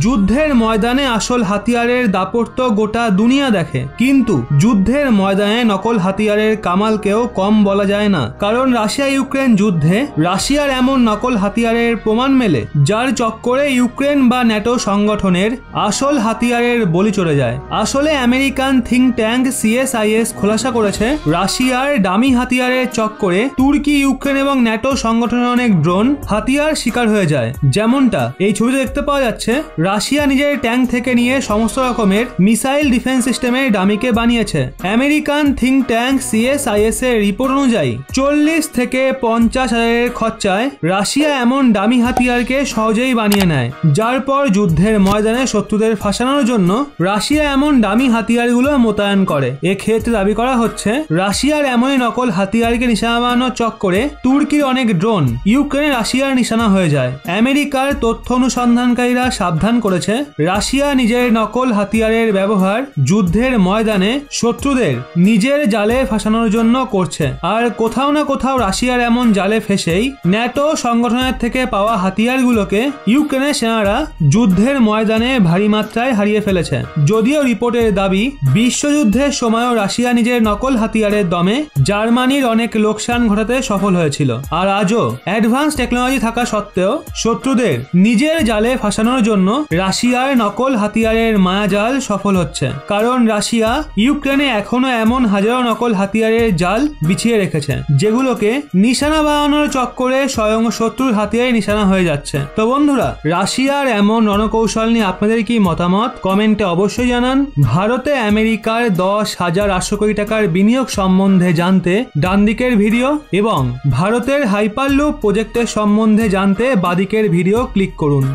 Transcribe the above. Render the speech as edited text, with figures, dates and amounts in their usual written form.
যুদ্ধের ময়দানে আসল হাতিয়ারের দাপট গোটা দুনিয়া দেখে, কিন্তু যুদ্ধের ময়দানে নকল হাতিয়ারের কামালকেও কম বলা যায় না। কারণ রাশিয়া ইউক্রেন যুদ্ধে রাশিয়ার এমন নকল হাতিয়ারের প্রমাণ মেলে যার চক্করে ইউক্রেন বা ন্যাটো সংগঠনের আসল হাতিয়ারের বলি চলে যায়। আসলে আমেরিকান থিঙ্ক ট্যাঙ্ক CSIS খোলাসা করেছে রাশিয়ার দামি হাতিয়ারের চক্করে তুর্কি, ইউক্রেন এবং ন্যাটো সংগঠনের অনেক ড্রোন হাতিয়ার শিকার হয়ে যায়। যেমনটা এই ছবিতে দেখতে পাওয়া যাচ্ছে, রাশিয়া নিজের ট্যাঙ্ক থেকে নিয়ে সমস্ত রকমের মিসাইল ডিফেন্স সিস্টেমের ডামিকে বানিয়েছে। আমেরিকান থিঙ্ক ট্যাঙ্ক CSIS এর রিপোর্ট অনুযায়ী 40 থেকে 50 হাজারের খরচায় রাশিয়া এমন দামি হাতিয়ারকে সহজেই বানিয়ে নেয়, যার পর যুদ্ধের ময়দানে শত্রুদের ফাঁসানোর জন্য রাশিয়া এমন দামি হাতিয়ারগুলো মোতায়েন করে। এক্ষেত্রে দাবি করা হচ্ছে রাশিয়ার এমনই নকল হাতিয়ারকে নিশানা বানানোর চক্করে তুর্কির অনেক ড্রোন ইউক্রেনে রাশিয়ার নিশানা হয়ে যায়। আমেরিকার তথ্য অনুসন্ধানকারীরা সাবধান করেছে রাশিয়া নিজের নকল হাতিয়ারের ব্যবহার যুদ্ধের ময়দানে শত্রুদের নিজের জালে ফাঁসানোর জন্য করছে। আর কোথাও না কোথাও রাশিয়ার এমন জালে ফেসেই ন্যাটো সংগঠনের থেকে পাওয়া হাতিয়ারগুলোকে ইউক্রেনের সেনারা যুদ্ধের ময়দানে ভারী মাত্রায় হারিয়ে ফেলেছে। যদিও রিপোর্টের দাবি বিশ্বযুদ্ধের সময়ও রাশিয়া নিজের নকল হাতিয়ারের দমে জার্মানির অনেক লোকসান ঘটাতে সফল হয়েছিল। আর আজও অ্যাডভান্স টেকনোলজি থাকা সত্ত্বেও শত্রুদের নিজের জালে ফাঁসানোর জন্য রাশিয়ার নকল হাতিয়ারের মায়াজাল সফল হচ্ছে। কারণ রাশিয়া ইউক্রেনে এখনো এমন হাজারো নকল হাতিয়ারের জাল বিছিয়ে রেখেছে যেগুলোকে নিশানা বানানোর চক্করে স্বয়ং শত্রুর হাতিয়ারে নিশানা হয়ে যাচ্ছে। তো বন্ধুরা, রাশিয়ার এমন রণকৌশল নিয়ে আপনাদের কি মতামত কমেন্টে অবশ্যই জানান। ভারতে আমেরিকার 10,800 কোটি টাকার বিনিয়োগ সম্বন্ধে জানতে ডান দিকের ভিডিও এবং ভারতের হাইপারলুপ প্রজেক্টের সম্বন্ধে জানতে বাদিকের ভিডিও ক্লিক করুন।